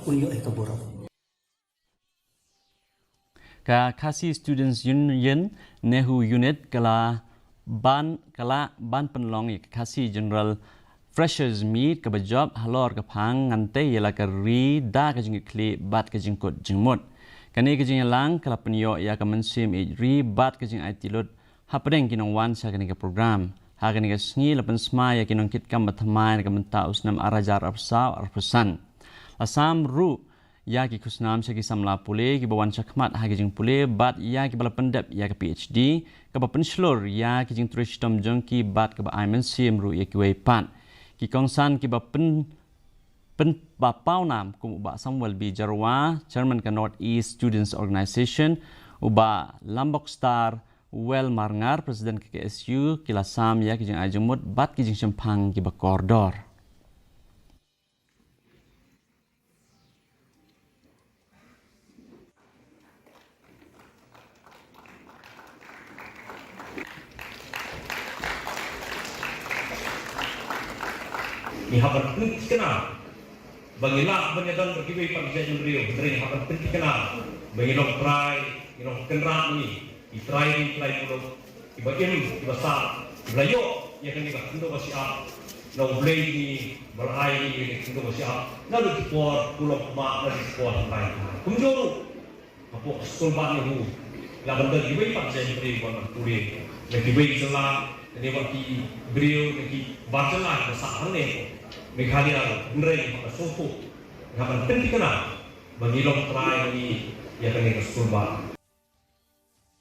unyo ay kaburo. Ka Khasi Students Union Nehu Unit kala ban penlong Khasi General Freshers Meet ka job halor ka phang ngante yela ka ri da ka jing kli bat ka jing kot jingmot kani ka jing lang kala penyo ya ka mensim ri bat ka jing aitilot hapreng kinong wan sa kani ka program ha kani ka sngi lapan sma ya kinong kit kam bathamai ka menta usnam arajar arsa arpusan asam ru ya ki kusnam sa ki samla pule ki bawan sakmat ha ki jing pule bat ya ki bala pendap ya ka PhD ka ba penslor ya ki jing trishtom jong ki bat ka ba aimen sim ru ya ki wei pat ki kongsan ki ba pen ba pau nam kum ba Samuel B Jarwa chairman ka North East Students Organization uba Lambok Star Well Marngar president ka KSU kila sam ya ki jing ajumut bat ki jing sempang ki ba kordor Ihapan penting kenal, bangilah banyadan berkibai pagi beliau, dari ihapan penting kenal, bangilong try, ilong kenal ni, try mulut, iba ilmu, iba sah, iba yo, ya kan iba kendo masih up, no blade ni, balai ni, kendo masih up, lalu dipor, pulau mak, lalu dipor lain, kumjoro, apa sulban itu, laban dari kibai pagi beliau bukan kulit, lagi kibai selah, jadi waktu beliau lagi baca lah, besar ni. Meghalaya beneran maka suku kapan penting kenal bangilong try ini ya kan ini surba